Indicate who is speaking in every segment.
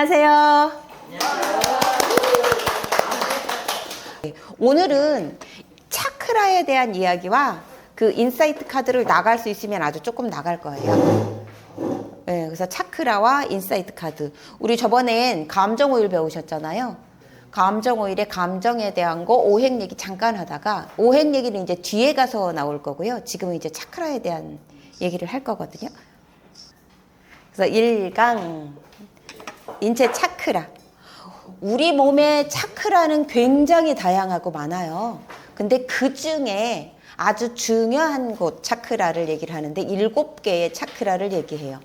Speaker 1: 안녕하세요. 오늘은 차크라에 대한 이야기와 그 인사이트 카드를 나갈 수 있으면 아주 조금 나갈 거예요. 네, 그래서 차크라와 인사이트 카드. 우리 저번엔 감정 오일 배우셨잖아요. 감정 오일의 감정에 대한 거 오행 얘기 잠깐 하다가 오행 얘기는 이제 뒤에 가서 나올 거고요. 지금은 이제 차크라에 대한 얘기를 할 거거든요. 그래서 1강 인체 차크라. 우리 몸의 차크라는 굉장히 다양하고 많아요. 근데 그 중에 아주 중요한 곳 차크라를 얘기를 하는데 7개의 차크라를 얘기해요.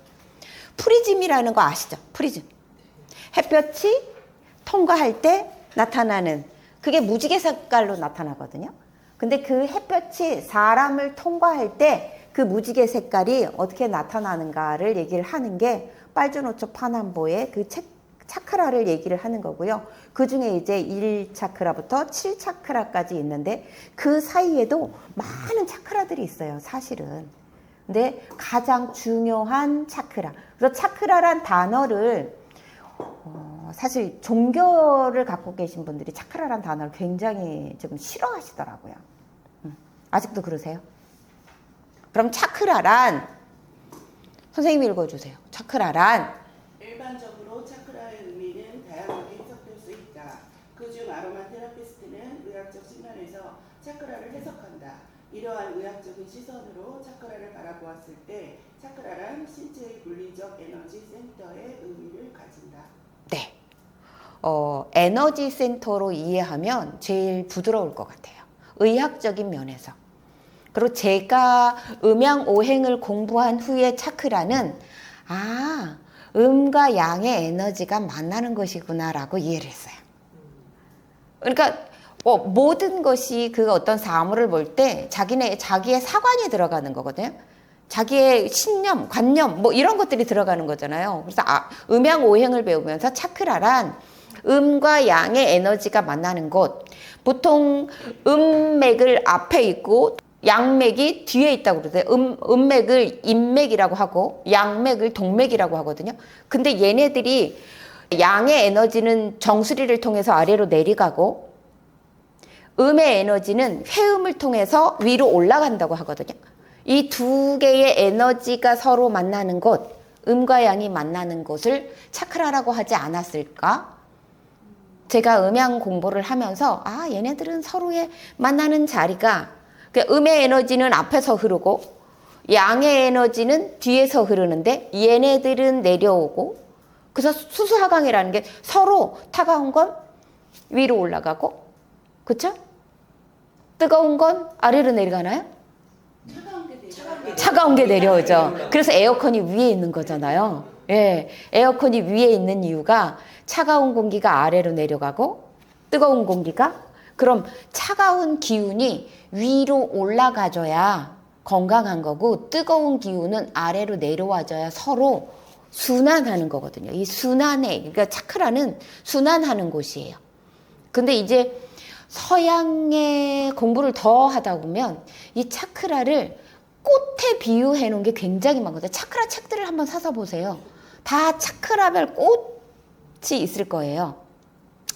Speaker 1: 프리즘이라는 거 아시죠? 프리즘. 햇볕이 통과할 때 나타나는, 그게 무지개 색깔로 나타나거든요. 근데 그 햇볕이 사람을 통과할 때 그 무지개 색깔이 어떻게 나타나는가를 얘기를 하는 게 빨주노초 파남보의 그 차크라를 얘기를 하는 거고요. 그 중에 이제 1차크라부터 7차크라까지 있는데 그 사이에도 많은 차크라들이 있어요, 사실은. 근데 가장 중요한 차크라. 그래서 차크라란 단어를 사실 종교를 갖고 계신 분들이 차크라란 단어를 굉장히 좀 싫어하시더라고요. 아직도 그러세요? 그럼 차크라란, 선생님이 읽어주세요. 차크라란
Speaker 2: 일반적으로 차크라의 의미는 다양하게 해석될 수 있다. 그중 아로마 테라피스트는 의학적 측면에서 차크라를 해석한다. 이러한 의학적인 시선으로 차크라를 바라보았을 때 차크라란 신체의 물리적 에너지 센터의 의미를 가진다.
Speaker 1: 네. 에너지 센터로 이해하면 제일 부드러울 것 같아요. 의학적인 면에서. 그리고 제가 음양오행을 공부한 후에 차크라는 음과 양의 에너지가 만나는 것이구나 라고 이해를 했어요. 그러니까 모든 것이 그 어떤 사물을 볼 때 자기의 사관이 들어가는 거거든요. 자기의 신념, 관념 뭐 이런 것들이 들어가는 거잖아요. 그래서 음양오행을 배우면서 차크라란 음과 양의 에너지가 만나는 곳. 보통 음맥을 앞에 있고 양맥이 뒤에 있다고 그러세요. 음맥을 인맥이라고 하고 양맥을 동맥이라고 하거든요. 근데 얘네들이 양의 에너지는 정수리를 통해서 아래로 내려가고 음의 에너지는 회음을 통해서 위로 올라간다고 하거든요. 이 두 개의 에너지가 서로 만나는 곳, 음과 양이 만나는 곳을 차크라라고 하지 않았을까? 제가 음양 공부를 하면서 얘네들은 서로의 만나는 자리가, 음의 에너지는 앞에서 흐르고 양의 에너지는 뒤에서 흐르는데 얘네들은 내려오고, 그래서 수수하강이라는 게 서로 타가운 건 위로 올라가고, 그쵸? 뜨거운 건 아래로 내려가나요? 차가운 게 내려오죠. 그래서 에어컨이 위에 있는 거잖아요. 예, 에어컨이 위에 있는 이유가 차가운 공기가 아래로 내려가고 뜨거운 공기가, 그럼 차가운 기운이 위로 올라가줘야 건강한 거고 뜨거운 기운은 아래로 내려와줘야 서로 순환하는 거거든요. 이 순환에, 그러니까 차크라는 순환하는 곳이에요. 근데 이제 서양의 공부를 더 하다 보면 이 차크라를 꽃에 비유해 놓은 게 굉장히 많거든요. 차크라 책들을 한번 사서 보세요. 다 차크라별 꽃이 있을 거예요.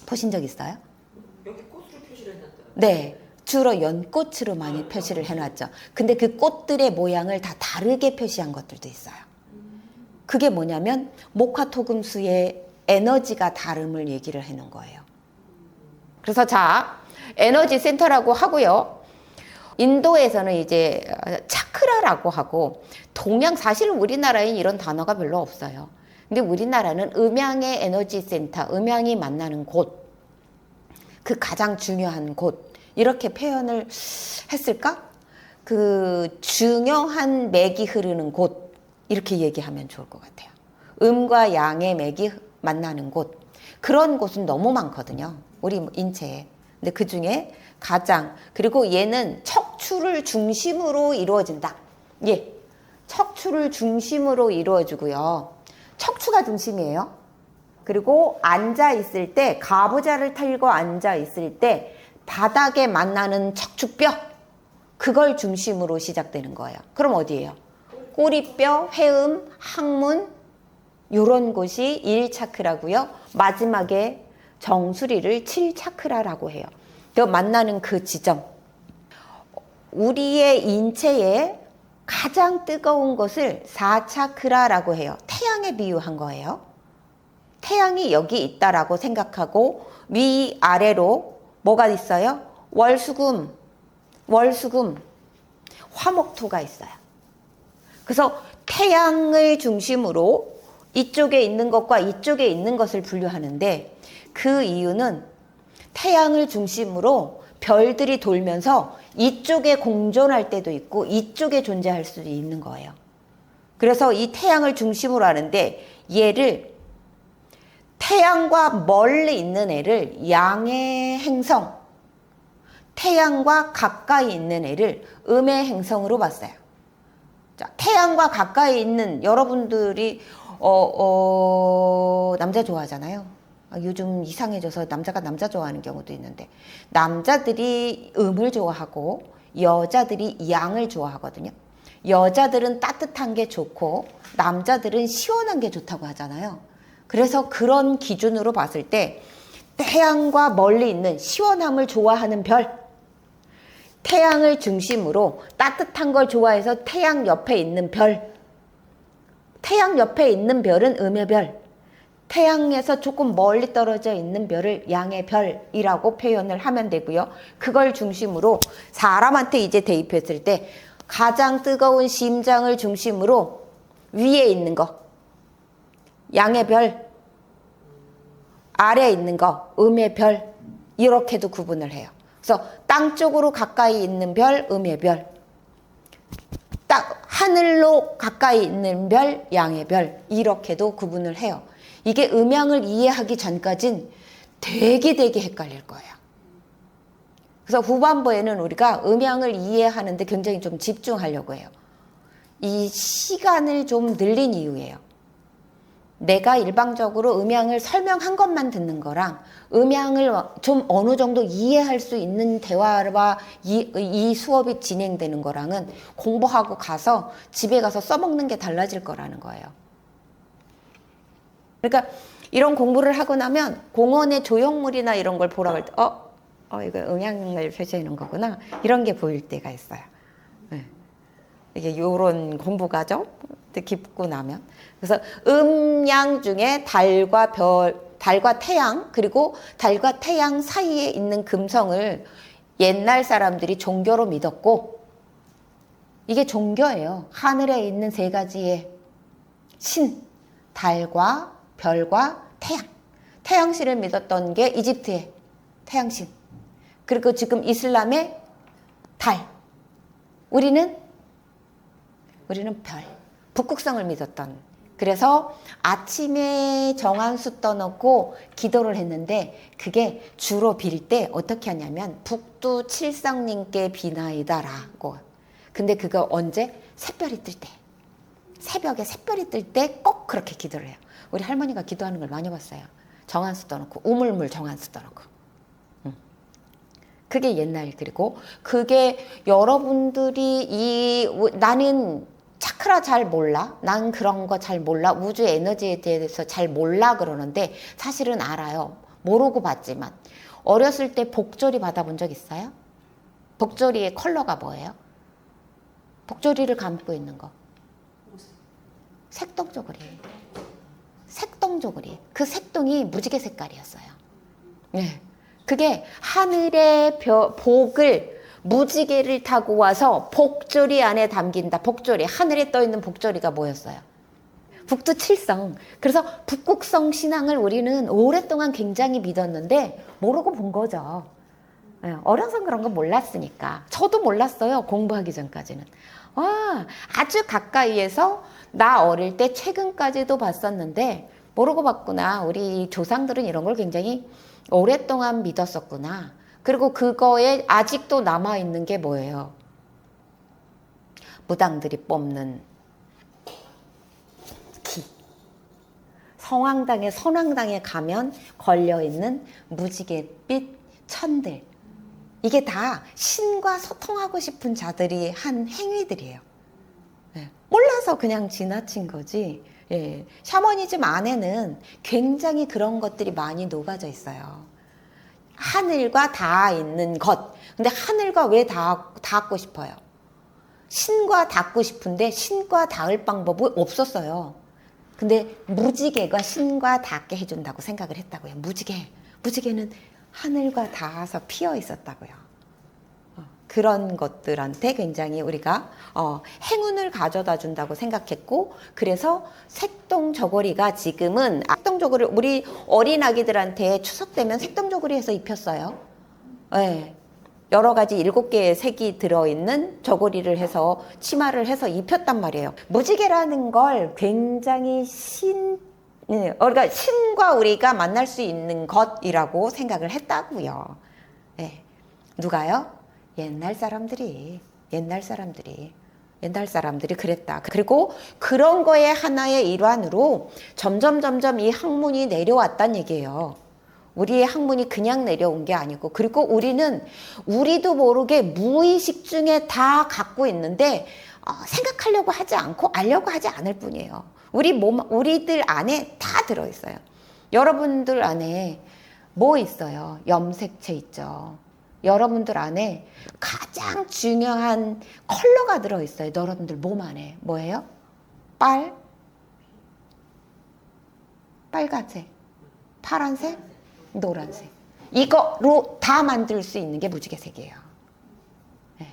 Speaker 1: 보신 적 있어요?
Speaker 3: 여기 꽃으로 표시를 해놨더라고요.
Speaker 1: 네. 주로 연꽃으로 많이 표시를 해놨죠. 근데 그 꽃들의 모양을 다 다르게 표시한 것들도 있어요. 그게 뭐냐면 목화토금수의 에너지가 다름을 얘기를 해놓은 거예요. 그래서 에너지 센터라고 하고요. 인도에서는 이제 차크라라고 하고, 사실 우리나라엔 이런 단어가 별로 없어요. 근데 우리나라는 음양의 에너지 센터, 음양이 만나는 곳, 그 가장 중요한 곳, 이렇게 표현을 했을까? 그 중요한 맥이 흐르는 곳, 이렇게 얘기하면 좋을 것 같아요. 음과 양의 맥이 만나는 곳, 그런 곳은 너무 많거든요, 우리 인체에. 근데 그 중에 그리고 얘는 척추를 중심으로 이루어진다. 척추를 중심으로 이루어지고요. 척추가 중심이에요. 그리고 앉아 있을 때, 가부좌를 털고 앉아 있을 때 바닥에 만나는 척추뼈, 그걸 중심으로 시작되는 거예요. 그럼 어디예요? 꼬리뼈, 회음, 항문, 요런 곳이 1차크라고요. 마지막에 정수리를 7차크라라고 해요. 또 만나는 그 지점. 우리의 인체에 가장 뜨거운 것을 4차크라라고 해요. 태양에 비유한 거예요. 태양이 여기 있다라고 생각하고 위아래로 뭐가 있어요? 월수금, 화목토가 있어요. 그래서 태양을 중심으로 이쪽에 있는 것과 이쪽에 있는 것을 분류하는데 그 이유는 태양을 중심으로 별들이 돌면서 이쪽에 공존할 때도 있고 이쪽에 존재할 수도 있는 거예요. 그래서 이 태양을 중심으로 하는데 얘를 태양과 멀리 있는 애를 양의 행성, 태양과 가까이 있는 애를 음의 행성으로 봤어요. 자, 태양과 가까이 있는 여러분들이 남자 좋아하잖아요. 요즘 이상해져서 남자가 남자 좋아하는 경우도 있는데 남자들이 음을 좋아하고 여자들이 양을 좋아하거든요. 여자들은 따뜻한 게 좋고 남자들은 시원한 게 좋다고 하잖아요. 그래서 그런 기준으로 봤을 때 태양과 멀리 있는 시원함을 좋아하는 별, 태양을 중심으로 따뜻한 걸 좋아해서 태양 옆에 있는 별, 태양 옆에 있는 별은 음의 별, 태양에서 조금 멀리 떨어져 있는 별을 양의 별이라고 표현을 하면 되고요. 그걸 중심으로 사람한테 이제 대입했을 때 가장 뜨거운 심장을 중심으로 위에 있는 거 양의 별, 아래에 있는 거 음의 별, 이렇게도 구분을 해요. 그래서 땅 쪽으로 가까이 있는 별, 음의 별, 딱 하늘로 가까이 있는 별, 양의 별, 이렇게도 구분을 해요. 이게 음양을 이해하기 전까진 되게 헷갈릴 거예요. 그래서 후반부에는 우리가 음양을 이해하는데 굉장히 좀 집중하려고 해요. 이 시간을 좀 늘린 이유예요. 내가 일방적으로 음양을 설명한 것만 듣는 거랑 음양을 좀 어느 정도 이해할 수 있는 대화와 이 수업이 진행되는 거랑은 공부하고 가서 집에 가서 써먹는 게 달라질 거라는 거예요. 그러니까 이런 공부를 하고 나면 공원의 조형물이나 이런 걸 보라고 할 때 이거 음양을 표시해 놓은 거구나 이런 게 보일 때가 있어요. 네. 이게 요런 공부 과정 깊고 나면 그래서 음양 중에 달과 태양 그리고 달과 태양 사이에 있는 금성을 옛날 사람들이 종교로 믿었고 이게 종교예요. 하늘에 있는 세 가지의 신, 달과 별과 태양. 태양신을 믿었던 게 이집트의 태양신. 그리고 지금 이슬람의 달. 우리는 별. 북극성을 믿었던. 그래서 아침에 정한수 떠놓고 기도를 했는데 그게 주로 빌 때 어떻게 하냐면 북두 칠성님께 비나이다라고. 근데 그거 언제? 샛별이 뜰 때. 새벽에 샛별이 뜰 때 꼭 그렇게 기도를 해요. 우리 할머니가 기도하는 걸 많이 봤어요. 정한수 떠놓고 우물물 정한수 떠놓고. 그게 옛날. 그리고 그게 여러분들이 나는 차크라 잘 몰라. 난 그런 거 잘 몰라. 우주 에너지에 대해서 잘 몰라 그러는데 사실은 알아요. 모르고 봤지만. 어렸을 때 복조리 받아본 적 있어요? 복조리의 컬러가 뭐예요? 복조리를 감고 있는 거. 색동조구리. 색동조구리. 그 색동이 무지개 색깔이었어요. 네. 그게 하늘의 복을 무지개를 타고 와서 복조리 안에 담긴다. 복조리. 하늘에 떠 있는 복조리가 뭐였어요? 북두 칠성. 그래서 북극성 신앙을 우리는 오랫동안 굉장히 믿었는데 모르고 본 거죠. 어려서 그런 거 몰랐으니까. 저도 몰랐어요. 공부하기 전까지는. 와, 아주 가까이에서 나 어릴 때 최근까지도 봤었는데 모르고 봤구나. 우리 조상들은 이런 걸 굉장히 오랫동안 믿었었구나. 그리고 그거에 아직도 남아있는 게 뭐예요? 무당들이 뽑는 기. 성황당에 선황당에 가면 걸려있는 무지갯빛 천들. 이게 다 신과 소통하고 싶은 자들이 한 행위들이에요. 네. 몰라서 그냥 지나친 거지. 예, 샤머니즘 안에는 굉장히 그런 것들이 많이 녹아져 있어요. 하늘과 닿아 있는 것. 근데 하늘과 왜 닿고 싶어요? 신과 닿고 싶은데 신과 닿을 방법이 없었어요. 근데 무지개가 신과 닿게 해준다고 생각을 했다고요. 무지개는 하늘과 닿아서 피어 있었다고요. 그런 것들한테 굉장히 우리가 행운을 가져다 준다고 생각했고, 그래서 색동저고리가 지금은 색동저고리 우리 어린 아기들한테 추석 되면 색동저고리 해서 입혔어요. 네. 여러 가지 7개의 색이 들어있는 저고리를 해서 치마를 해서 입혔단 말이에요. 무지개라는 걸 굉장히 그러니까 신과 우리가 만날 수 있는 것이라고 생각을 했다고요. 네. 누가요? 옛날 사람들이 그랬다. 그리고 그런 거의 하나의 일환으로 점점 이 학문이 내려왔단 얘기예요. 우리의 학문이 그냥 내려온 게 아니고, 그리고 우리도 모르게 무의식 중에 다 갖고 있는데 생각하려고 하지 않고 알려고 하지 않을 뿐이에요. 우리들 안에 다 들어있어요. 여러분들 안에 뭐 있어요? 염색체 있죠. 여러분들 안에 가장 중요한 컬러가 들어있어요. 여러분들 몸 안에 뭐예요? 빨간색, 파란색, 노란색. 이거로 다 만들 수 있는 게 무지개색이에요. 네.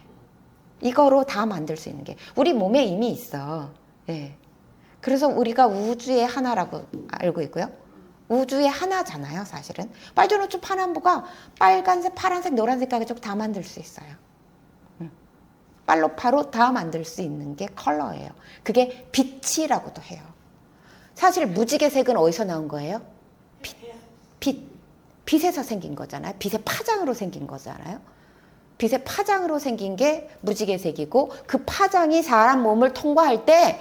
Speaker 1: 이거로 다 만들 수 있는 게 우리 몸에 이미 있어. 네. 그래서 우리가 우주의 하나라고 알고 있고요. 우주의 하나잖아요, 사실은. 빨주노초 파남보가 빨간색, 파란색, 노란색까지 다 만들 수 있어요. 빨로파로 다 만들 수 있는 게 컬러예요. 그게 빛이라고도 해요. 사실 무지개색은 어디서 나온 거예요? 빛에서 생긴 거잖아요. 빛의 파장으로 생긴 거잖아요. 빛의 파장으로 생긴 게 무지개색이고, 그 파장이 사람 몸을 통과할 때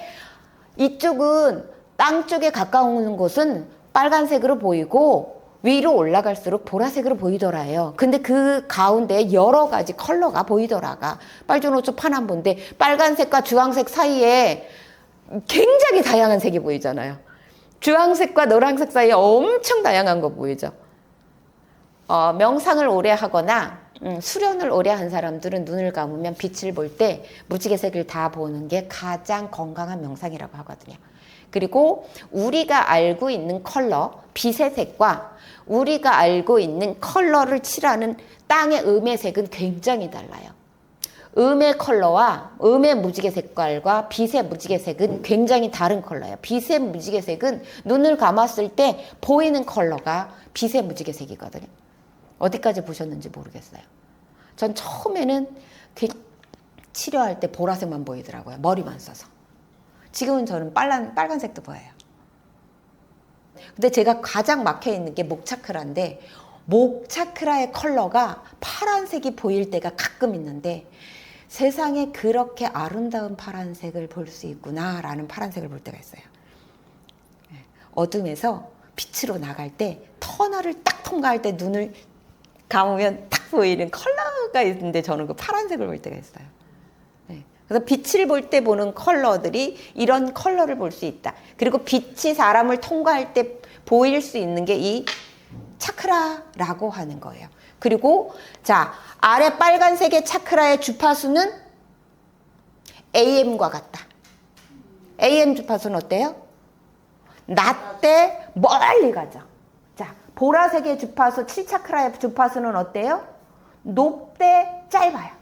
Speaker 1: 이쪽은 땅 쪽에 가까운 곳은 빨간색으로 보이고 위로 올라갈수록 보라색으로 보이더라요. 근데 그 가운데 여러 가지 컬러가 보이더라가. 빨주노초 파남보인데 빨간색과 주황색 사이에 굉장히 다양한 색이 보이잖아요. 주황색과 노란색 사이에 엄청 다양한 거 보이죠. 명상을 오래 하거나 수련을 오래 한 사람들은 눈을 감으면 빛을 볼 때 무지개색을 다 보는 게 가장 건강한 명상이라고 하거든요. 그리고 우리가 알고 있는 컬러, 빛의 색과 우리가 알고 있는 컬러를 칠하는 땅의 음의 색은 굉장히 달라요. 음의 컬러와 음의 무지개 색깔과 빛의 무지개 색은 굉장히 다른 컬러예요. 빛의 무지개 색은 눈을 감았을 때 보이는 컬러가 빛의 무지개 색이거든요. 어디까지 보셨는지 모르겠어요. 전 처음에는 치료할 때 보라색만 보이더라고요. 머리만 써서. 지금은 저는 빨간색도 보여요. 근데 제가 가장 막혀 있는 게 목차크라인데, 목차크라의 컬러가 파란색이 보일 때가 가끔 있는데, 세상에 그렇게 아름다운 파란색을 볼 수 있구나라는 파란색을 볼 때가 있어요. 어둠에서 빛으로 나갈 때, 터널을 딱 통과할 때 눈을 감으면 딱 보이는 컬러가 있는데, 저는 그 파란색을 볼 때가 있어요. 그래서 빛을 볼 때 보는 컬러들이 이런 컬러를 볼 수 있다. 그리고 빛이 사람을 통과할 때 보일 수 있는 게 이 차크라라고 하는 거예요. 그리고 자, 아래 빨간색의 차크라의 주파수는 AM과 같다. AM 주파수는 어때요? 낮대 멀리 가죠. 자, 보라색의 주파수, 7차크라의 주파수는 어때요? 높대 짧아요.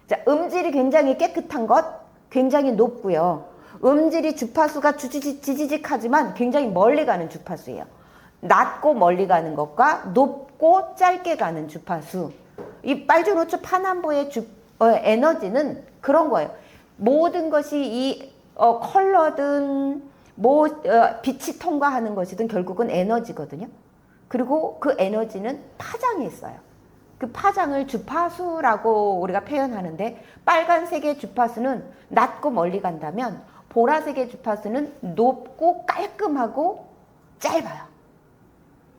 Speaker 1: 자, 음질이 굉장히 깨끗한 것, 굉장히 높고요. 음질이 주파수가 지지직하지만 굉장히 멀리 가는 주파수예요. 낮고 멀리 가는 것과 높고 짧게 가는 주파수. 이 빨주노초 파남보의 에너지는 그런 거예요. 모든 것이 이 컬러든 빛이 통과하는 것이든 결국은 에너지거든요. 그리고 그 에너지는 파장이 있어요. 그 파장을 주파수라고 우리가 표현하는데, 빨간색의 주파수는 낮고 멀리 간다면 보라색의 주파수는 높고 깔끔하고 짧아요.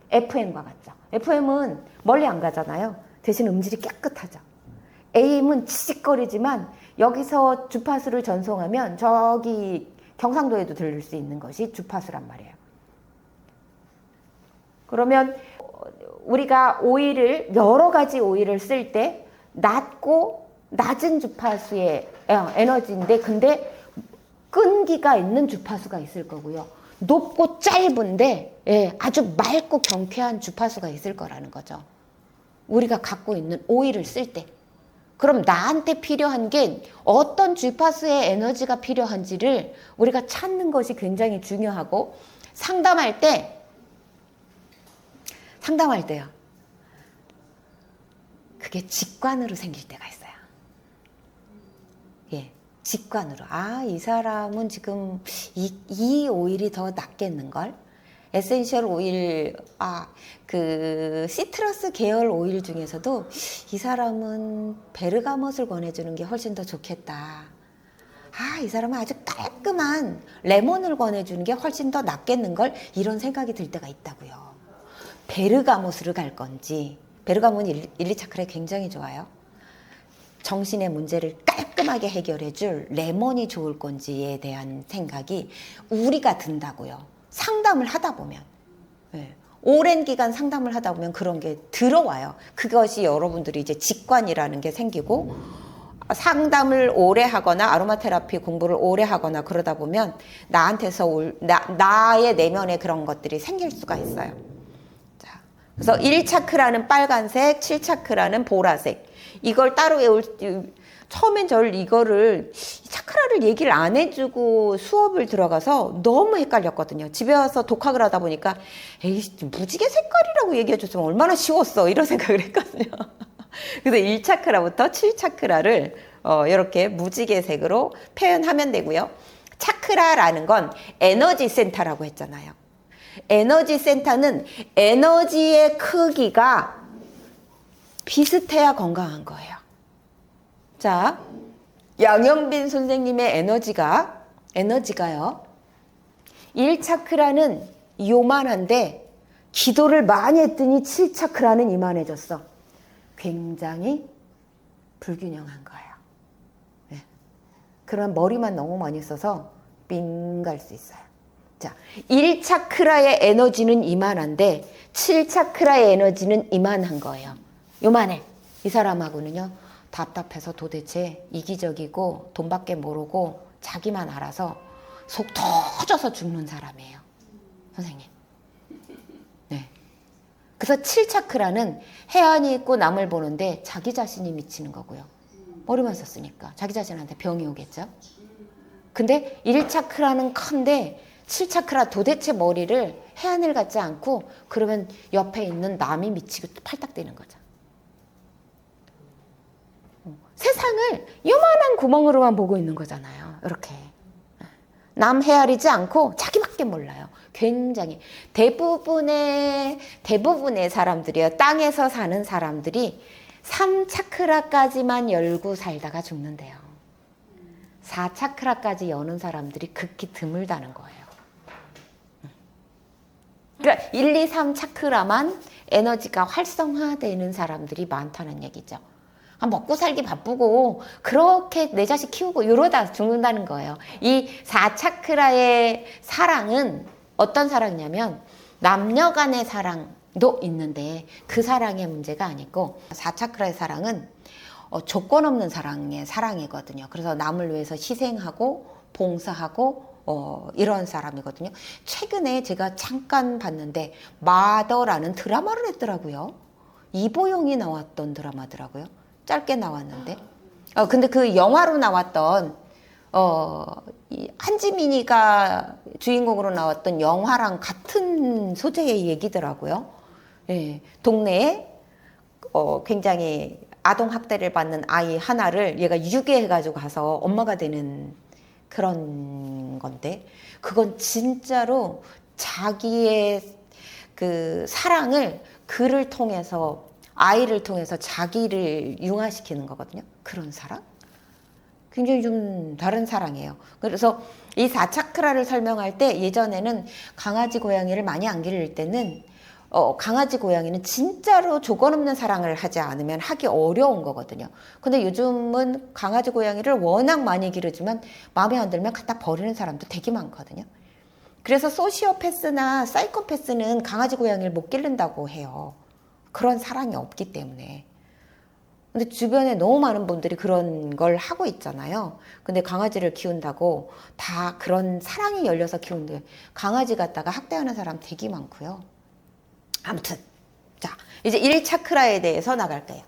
Speaker 1: FM과 같죠. FM은 멀리 안 가잖아요. 대신 음질이 깨끗하죠. AM은 치직거리지만 여기서 주파수를 전송하면 저기 경상도에도 들릴 수 있는 것이 주파수란 말이에요. 그러면 우리가 오일을 여러 가지 오일을 쓸 때 낮고 낮은 주파수의 에너지인데 근데 끈기가 있는 주파수가 있을 거고요. 높고 짧은데 아주 맑고 경쾌한 주파수가 있을 거라는 거죠. 우리가 갖고 있는 오일을 쓸 때. 그럼 나한테 필요한 게 어떤 주파수의 에너지가 필요한지를 우리가 찾는 것이 굉장히 중요하고 상담할 때요. 그게 직관으로 생길 때가 있어요. 예, 직관으로. 이 사람은 지금 이 오일이 더 낫겠는걸? 에센셜 오일, 그 시트러스 계열 오일 중에서도 이 사람은 베르가못을 권해주는 게 훨씬 더 좋겠다. 이 사람은 아주 깔끔한 레몬을 권해주는 게 훨씬 더 낫겠는걸? 이런 생각이 들 때가 있다고요. 베르가못으로 갈 건지, 베르가못은 1, 2차크라에 굉장히 좋아요. 정신의 문제를 깔끔하게 해결해줄 레몬이 좋을 건지에 대한 생각이 우리가 든다고요. 상담을 하다 보면, 오랜 기간 상담을 하다 보면 그런 게 들어와요. 그것이 여러분들이 이제 직관이라는 게 생기고, 상담을 오래 하거나 아로마 테라피 공부를 오래 하거나 그러다 보면 나한테서 나의 내면에 그런 것들이 생길 수가 있어요. 자, 그래서 1차크라는 빨간색, 7차크라는 보라색. 이걸 따로 처음엔 이거를 차크라를 얘기를 안 해주고 수업을 들어가서 너무 헷갈렸거든요. 집에 와서 독학을 하다 보니까 에이 무지개 색깔이라고 얘기해줬으면 얼마나 쉬웠어 이런 생각을 했거든요. 그래서 1차크라부터 7차크라를 이렇게 무지개색으로 표현하면 되고요. 차크라라는 건 에너지 센터라고 했잖아요. 에너지 센터는 에너지의 크기가 비슷해야 건강한 거예요. 자, 양영빈 선생님의 에너지가요. 1차크라는 요만한데 기도를 많이 했더니 7차크라는 이만해졌어. 굉장히 불균형한 거예요. 네. 그런 머리만 너무 많이 써서 빙 갈 수 있어요. 자, 1차크라의 에너지는 이만한데 7차크라의 에너지는 이만한 거예요. 요만해. 이 사람하고는요. 답답해서 도대체 이기적이고 돈밖에 모르고 자기만 알아서 속 터져서 죽는 사람이에요. 선생님. 네. 그래서 7차크라는 해안이 있고 남을 보는데 자기 자신이 미치는 거고요. 머리만 썼으니까 자기 자신한테 병이 오겠죠. 근데 1차크라는 큰데 7차크라 도대체 머리를 해안을 갖지 않고 그러면 옆에 있는 남이 미치고 팔딱대는 거죠. 세상을 요만한 구멍으로만 보고 있는 거잖아요. 이렇게. 남 헤아리지 않고 자기밖에 몰라요. 굉장히 대부분의 사람들이요. 땅에서 사는 사람들이 3차크라까지만 열고 살다가 죽는데요. 4차크라까지 여는 사람들이 극히 드물다는 거예요. 그러니까 1, 2, 3차크라만 에너지가 활성화되는 사람들이 많다는 얘기죠. 먹고 살기 바쁘고 그렇게 내 자식 키우고 이러다 죽는다는 거예요. 이 4차크라의 사랑은 어떤 사랑이냐면 남녀 간의 사랑도 있는데 그 사랑의 문제가 아니고 4차크라의 사랑은 조건 없는 사랑이거든요. 그래서 남을 위해서 희생하고 봉사하고 이런 사람이거든요. 최근에 제가 잠깐 봤는데 마더라는 드라마를 했더라고요. 이보영이 나왔던 드라마더라고요. 짧게 나왔는데 근데 그 영화로 나왔던 이 한지민이가 주인공으로 나왔던 영화랑 같은 소재의 얘기더라고요. 예, 동네에 굉장히 아동 학대를 받는 아이 하나를 얘가 유괴해가지고 가서 엄마가 되는 그런 건데 그건 진짜로 자기의 그 사랑을 그를 통해서 아이를 통해서 자기를 융화시키는 거거든요. 그런 사랑? 굉장히 좀 다른 사랑이에요. 그래서 이 4차크라를 설명할 때 예전에는 강아지 고양이를 많이 안 기를 때는 강아지 고양이는 진짜로 조건 없는 사랑을 하지 않으면 하기 어려운 거거든요. 근데 요즘은 강아지 고양이를 워낙 많이 기르지만 마음에 안 들면 갖다 버리는 사람도 되게 많거든요. 그래서 소시오패스나 사이코패스는 강아지 고양이를 못 기른다고 해요. 그런 사랑이 없기 때문에. 근데 주변에 너무 많은 분들이 그런 걸 하고 있잖아요. 근데 강아지를 키운다고 다 그런 사랑이 열려서 키우는데 강아지 갖다가 학대하는 사람 되게 많고요. 아무튼 자 이제 1차크라에 대해서 나갈게요.